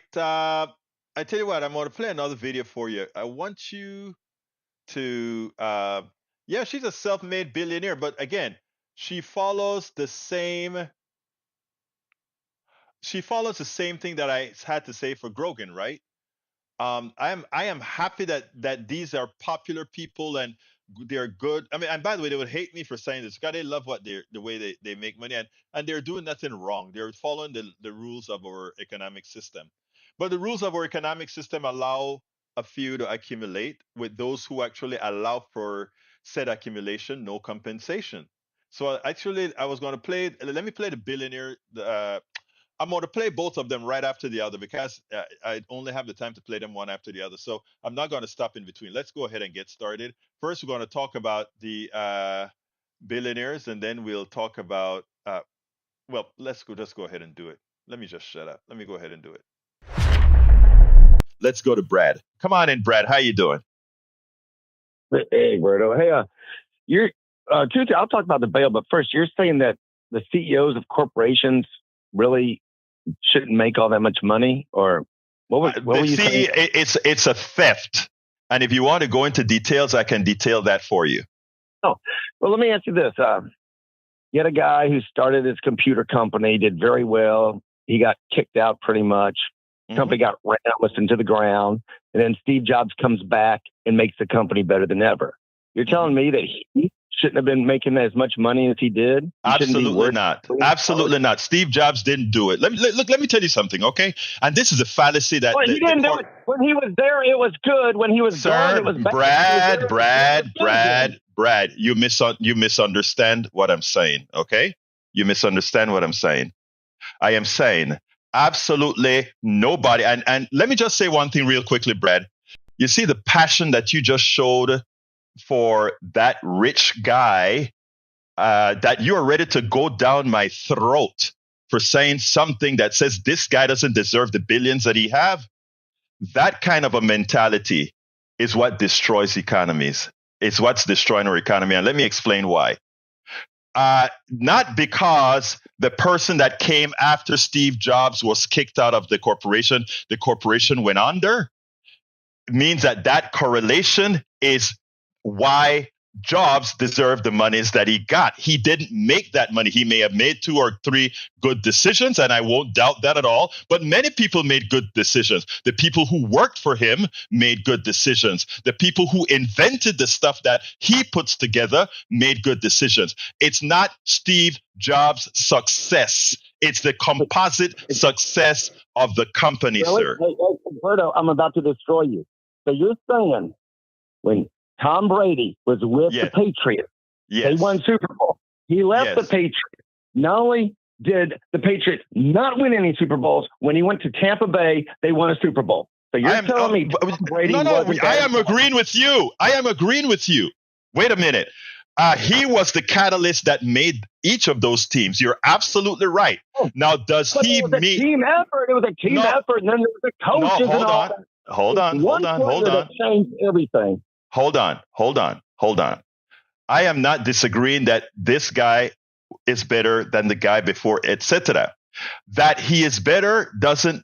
I tell you what, I'm going to play another video for you. I want you to yeah, she's a self-made billionaire, but again, she follows the same thing that I had to say for Grogan, right? I am happy that these are popular people and they're good. I mean, and by the way, they would hate me for saying this. God, they love the way they make money, and they're doing nothing wrong. They're following the rules of our economic system. But the rules of our economic system allow a few to accumulate, with those who actually allow for said accumulation, no compensation. So actually, I was going to play. Let me play the billionaire. I'm going to play both of them right after the other, because I only have the time to play them one after the other. So I'm not going to stop in between. Let's go ahead and get started. First, we're going to talk about the billionaires, and then we'll talk about, well, just go ahead and do it. Let me just shut up. Let me go ahead and do it. Let's go to Brad. Come on in, Brad. How you doing? Hey, Berto. Hey, you're Tuesday. I'll talk about the bail, but first, you're saying that the CEOs of corporations really shouldn't make all that much money, or what were you saying? It's a theft. And if you want to go into details, I can detail that for you. Oh, well, let me ask you this. You had a guy who started his computer company, did very well. He got kicked out pretty much. The company got ran almost into the ground. And then Steve Jobs comes back and makes the company better than ever. You're telling me that he shouldn't have been making as much money as he did? Absolutely not. Absolutely not. Steve Jobs didn't do it. Let me tell you something, okay? And this is a fallacy that he didn't do it. When he was there, it was good. When he was gone, it was bad. Brad, you misunderstand what I'm saying, okay? You misunderstand what I'm saying. I am saying absolutely nobody. And let me just say one thing real quickly, Brad. You see the passion that you just showed for that rich guy, that you are ready to go down my throat for saying something that says this guy doesn't deserve the billions that he have. That kind of a mentality is what destroys economies. It's what's destroying our economy. And let me explain why. Not because the person that came after Steve Jobs was kicked out of the corporation went under. It means that correlation is why Jobs deserved the monies that he got. He didn't make that money. He may have made 2 or 3 good decisions, and I won't doubt that at all. But many people made good decisions. The people who worked for him made good decisions. The people who invented the stuff that he puts together made good decisions. It's not Steve Jobs' success. It's the composite success of the company, sir. Hey, Roberto, I'm about to destroy you. So you're saying when Tom Brady was with the Patriots, they won Super Bowl. He left the Patriots. Not only did the Patriots not win any Super Bowls, when he went to Tampa Bay, they won a Super Bowl. So you're telling me Tom Brady wasn't I am agreeing with you. Wait a minute. He was the catalyst that made each of those teams. You're absolutely right. Now, does he meet? Team effort. It was a team effort, and then there was the coaches and all that. Hold on. Changed everything. Hold on. I am not disagreeing that this guy is better than the guy before, etc. That he is better doesn't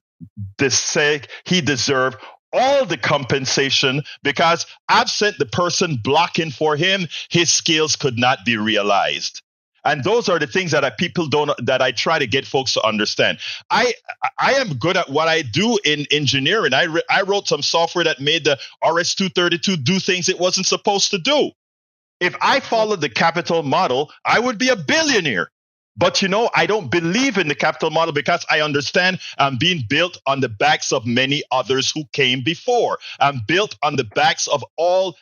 say he deserves all the compensation, because absent the person blocking for him, his skills could not be realized. And those are the things that I try to get folks to understand. I am good at what I do in engineering. I wrote some software that made the RS-232 do things it wasn't supposed to do. If I followed the capital model, I would be a billionaire. But I don't believe in the capital model, because I understand I'm being built on the backs of many others who came before. I'm built on the backs of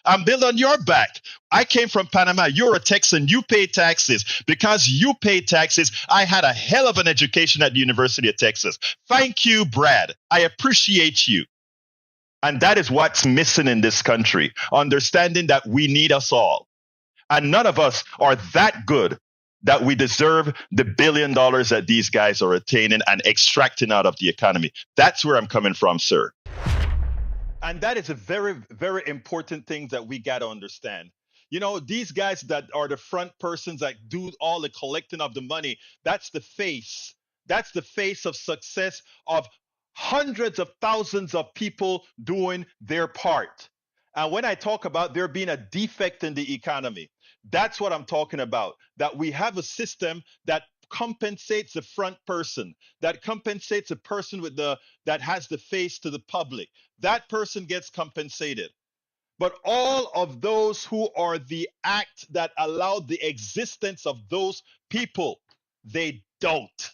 I'm built on your back. I came from Panama. You're a Texan. You pay taxes. Because you pay taxes, I had a hell of an education at the University of Texas. Thank you, Brad. I appreciate you. And that is what's missing in this country, understanding that we need us all. And none of us are that good that we deserve the $1 billion that these guys are attaining and extracting out of the economy. That's where I'm coming from, sir. And that is a very, very important thing that we got to understand. These guys that are the front persons that do all the collecting of the money, that's the face. That's the face of success of hundreds of thousands of people doing their part. And when I talk about there being a defect in the economy, that's what I'm talking about. That we have a system that compensates the front person, that compensates a person that has the face to the public. That person gets compensated. But all of those who are the act that allowed the existence of those people, they don't.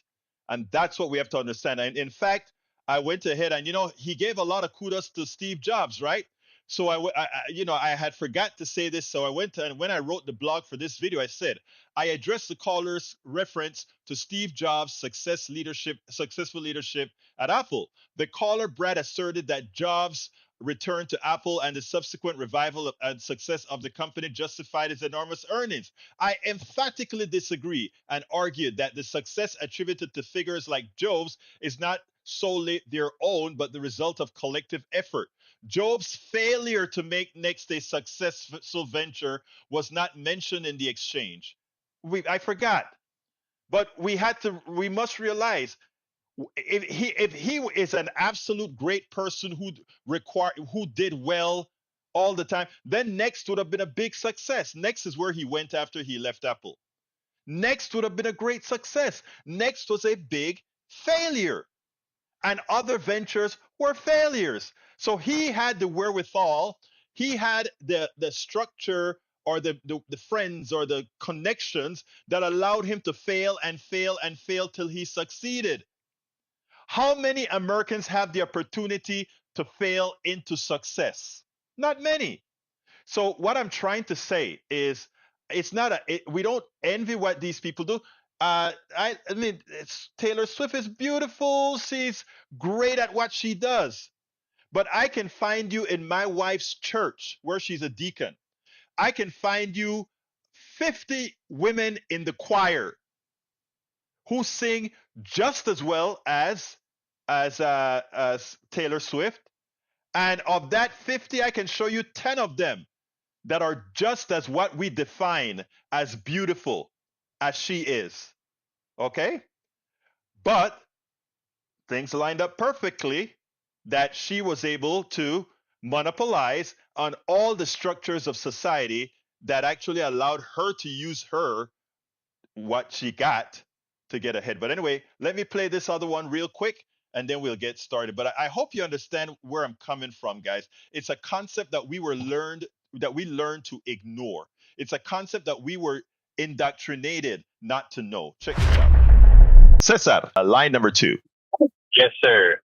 And that's what we have to understand. And in fact, I went ahead and, he gave a lot of kudos to Steve Jobs, right? So I had forgot to say this. So I went and when I wrote the blog for this video, I said, I addressed the caller's reference to Steve Jobs' successful leadership at Apple. The caller, Brad, asserted that Jobs' return to Apple and the subsequent revival and success of the company justified its enormous earnings. I emphatically disagree and argued that the success attributed to figures like Jobs is not solely their own, but the result of collective effort. Job's failure to make next a successful venture was not mentioned in the exchange. I forgot, but we must realize if he is an absolute great person who did well all the time. Then Next would have been a big success. Next is where he went after he left Apple. Next would have been a great success. Next was a big failure. And other ventures were failures. So he had the wherewithal, he had the structure or the friends or the connections that allowed him to fail and fail and fail till he succeeded. How many Americans have the opportunity to fail into success? Not many. So what I'm trying to say is, it's not we don't envy what these people do. I mean, Taylor Swift is beautiful. She's great at what she does. But I can find you in my wife's church where she's a deacon. I can find you 50 women in the choir who sing just as well as Taylor Swift. And of that 50, I can show you 10 of them that are just as what we define as beautiful as she is. Okay? But things lined up perfectly that she was able to monopolize on all the structures of society that actually allowed her to use what she got to get ahead. But anyway, let me play this other one real quick and then we'll get started. But I hope you understand where I'm coming from, guys. It's a concept that we learned to ignore. It's a concept that we were indoctrinated not to know. Check this out. Cesar, line number 2. Yes, sir.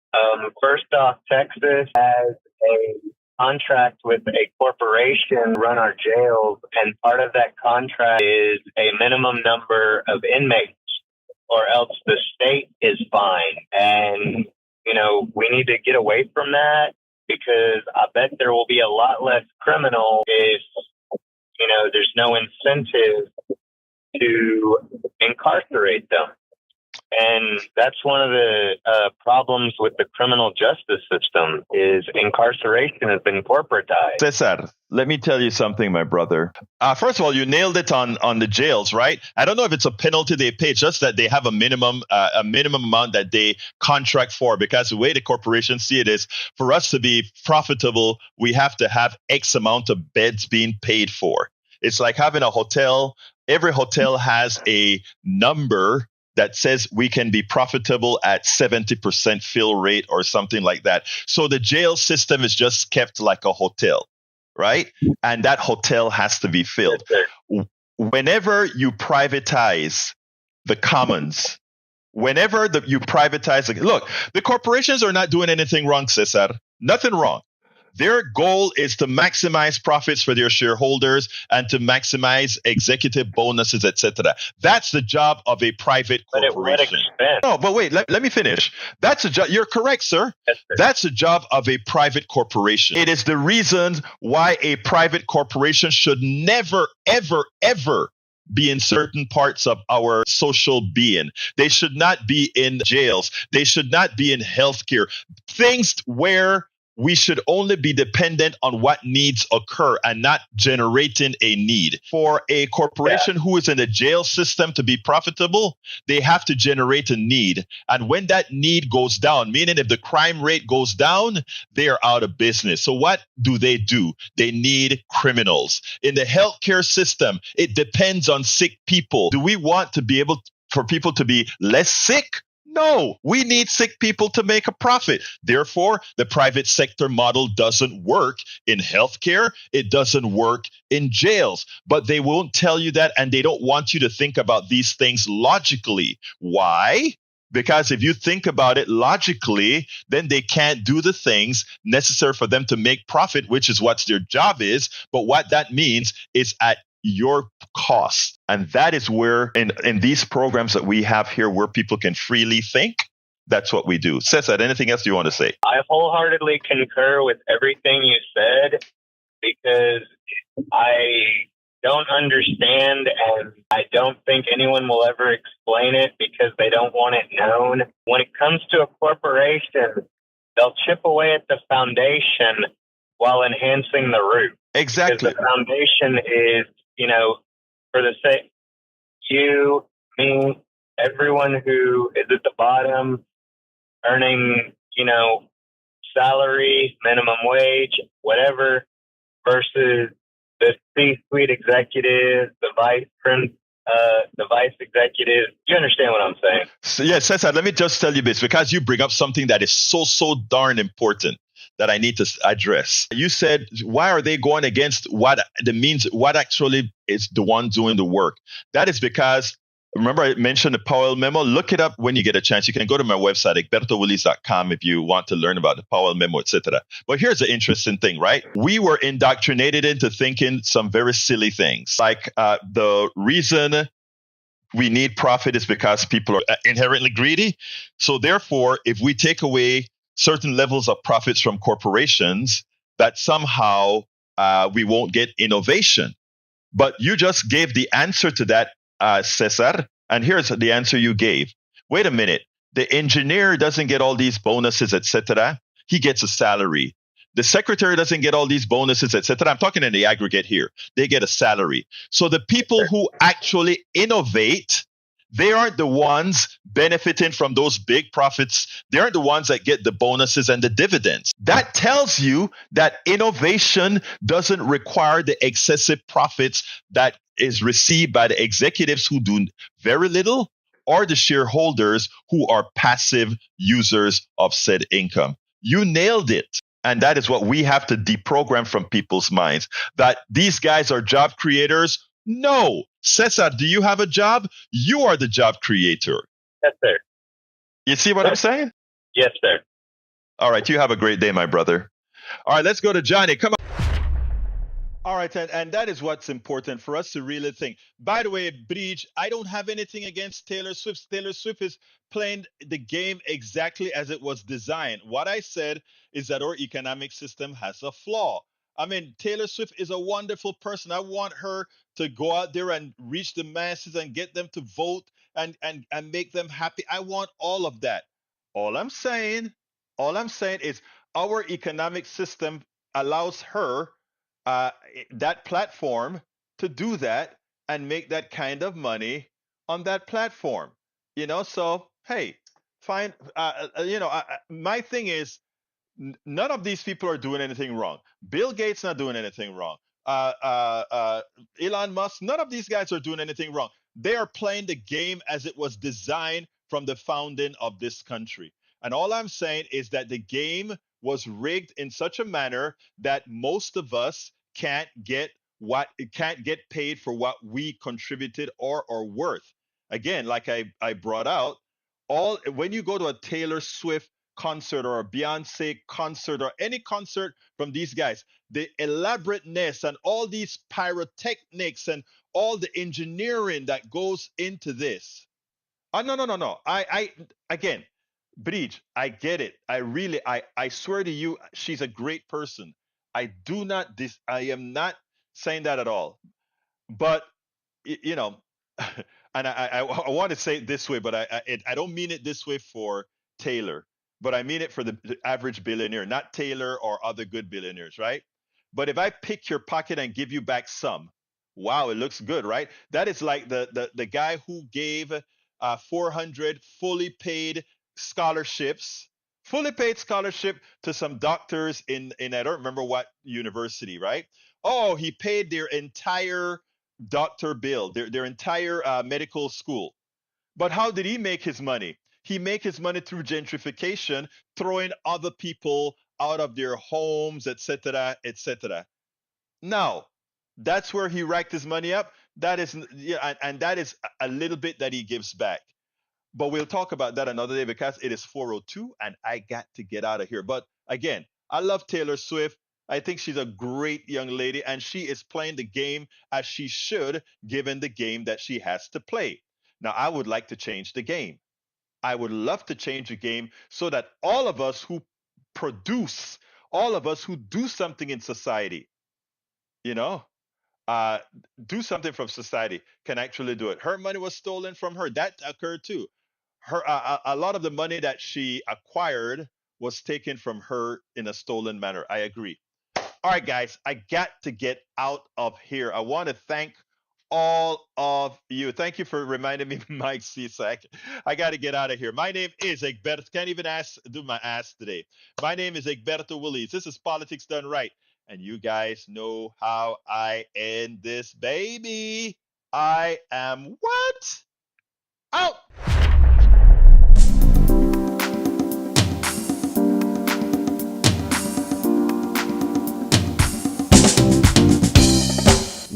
First off, Texas has a contract with a corporation to run our jails, and part of that contract is a minimum number of inmates, or else the state is fined. And, we need to get away from that, because I bet there will be a lot less criminal if, there's no incentive to incarcerate them. And that's one of the problems with the criminal justice system is incarceration has been corporatized. Cesar, let me tell you something, my brother. First of all, you nailed it on the jails, right? I don't know if it's a penalty they pay, just that they have a minimum amount that they contract for, because the way the corporations see it is, for us to be profitable, we have to have X amount of beds being paid for. It's like having a hotel. Every hotel has a number that says we can be profitable at 70% fill rate or something like that. So the jail system is just kept like a hotel, right? And that hotel has to be filled. Whenever you privatize the commons, whenever you privatize, look, the corporations are not doing anything wrong, Cesar. Nothing wrong. Their goal is to maximize profits for their shareholders and to maximize executive bonuses, etc. That's the job of a private corporation. No, but wait, let me finish. That's a job. You're correct, sir. Yes, sir. That's the job of a private corporation. It is the reason why a private corporation should never, ever, ever be in certain parts of our social being. They should not be in jails. They should not be in healthcare. Things where we should only be dependent on what needs occur and not generating a need. For a corporation who is in the jail system to be profitable, they have to generate a need. And when that need goes down, meaning if the crime rate goes down, they are out of business. So what do? They need criminals. In the healthcare system, it depends on sick people. Do we want to be able for people to be less sick? No, we need sick people to make a profit. Therefore, the private sector model doesn't work in healthcare. It doesn't work in jails. But they won't tell you that, and they don't want you to think about these things logically. Why? Because if you think about it logically, then they can't do the things necessary for them to make profit, which is what their job is. But what that means is at your cost. And that is where in these programs that we have here where people can freely think, that's what we do. Cesar, anything else you want to say? I wholeheartedly concur with everything you said, because I don't understand, and I don't think anyone will ever explain it because they don't want it known. When it comes to a corporation, they'll chip away at the foundation while enhancing the root. Exactly. Because the foundation is, for the sake, you, me, everyone who is at the bottom earning, salary, minimum wage, whatever, versus the C-suite executives, the vice executive. You understand what I'm saying? So, yeah, Cesar, let me just tell you this because you bring up something that is so darn important that I need to address. You said, why are they going against what actually is the one doing the work? That is because, remember I mentioned the Powell memo? Look it up when you get a chance. You can go to my website, egbertowillis.com, if you want to learn about the Powell memo, etc. But here's the interesting thing, right? We were indoctrinated into thinking some very silly things, like the reason we need profit is because people are inherently greedy. So therefore, if we take away certain levels of profits from corporations, that somehow we won't get innovation. But you just gave the answer to that, Cesar. And here's the answer you gave. Wait a minute. The engineer doesn't get all these bonuses, etc. He gets a salary. The secretary doesn't get all these bonuses, etc. I'm talking in the aggregate here. They get a salary. So the people who actually innovate, they aren't the ones benefiting from those big profits. They aren't the ones that get the bonuses and the dividends. That tells you that innovation doesn't require the excessive profits that is received by the executives who do very little, or the shareholders who are passive users of said income. You nailed it. And that is what we have to deprogram from people's minds, that these guys are job creators. No. Cesar, do you have a job? You are the job creator. Yes, sir. You see what I'm saying? Yes, sir. All right. You have a great day, my brother. All right. Let's go to Johnny. Come on. All right, and that is what's important for us to really think. By the way, Breach, I don't have anything against Taylor Swift. Taylor Swift is playing the game exactly as it was designed. What I said is that our economic system has a flaw. I mean, Taylor Swift is a wonderful person. I want her to go out there and reach the masses and get them to vote and make them happy. I want all of that. All I'm saying, all I'm saying is our economic system allows her uh, that platform to do that and make that kind of money on that platform. So hey, fine. My thing is, none of these people are doing anything wrong. Bill Gates not doing anything wrong. Uh, uh, uh, Elon Musk, none of these guys are doing anything wrong. They are playing the game as it was designed from the founding of this country. And all I'm saying is that the game was rigged in such a manner that most of us can't get paid for what we contributed or are worth. Again, like I brought out, all when you go to a Taylor Swift concert or a Beyonce concert or any concert from these guys, the elaborateness and all these pyrotechnics and all the engineering that goes into this. Oh, no. I again, Bridge, I get it. I swear to you, she's a great person. I am not saying that at all. But you know, and I want to say it this way, but I don't mean it this way for Taylor, but I mean it for the average billionaire, not Taylor or other good billionaires, right? But if I pick your pocket and give you back some, wow, it looks good, right? That is like the guy who gave 400 fully paid scholarship to some doctors in I don't remember what university, right? Oh, he paid their entire doctor bill, their entire medical school. But how did he make his money? He make his money through gentrification, throwing other people out of their homes, etc., etc. Now, that's where he racked his money up. That is, yeah, and that is a little bit that he gives back. But we'll talk about that another day because it is 4:02 and I got to get out of here. But again, I love Taylor Swift. I think she's a great young lady and she is playing the game as she should, given the game that she has to play. Now, I would like to change the game. I would love to change the game so that all of us who produce, all of us who do something in society, you know, uh, do something from society can actually do it. Her money was stolen from her. That occurred too. A lot of the money that she acquired was taken from her in a stolen manner. I agree. All right, guys, I got to get out of here. I want to thank all of you. Thank you for reminding me, Mike Cisak. I got to get out of here. My name is Egberto. Can't even do my ass today. My name is Egberto Willies. This is Politics Done Right. And you guys know how I end this baby. I am what? Out!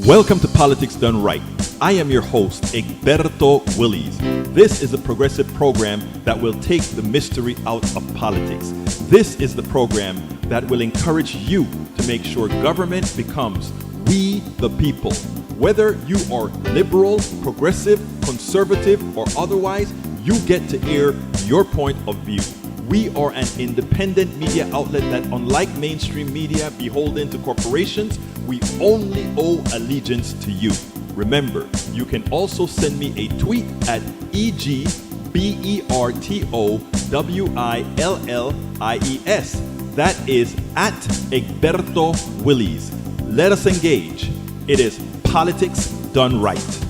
Welcome to Politics Done Right. I am your host, Egberto Willies. This is a progressive program that will take the mystery out of politics. This is the program that will encourage you to make sure government becomes we the people. Whether you are liberal, progressive, conservative, or otherwise, you get to air your point of view. We are an independent media outlet that, unlike mainstream media beholden to corporations, we only owe allegiance to you. Remember, you can also send me a tweet at EGBERTOWILLIES. That is at Egberto Willies. Let us engage. It is Politics Done Right.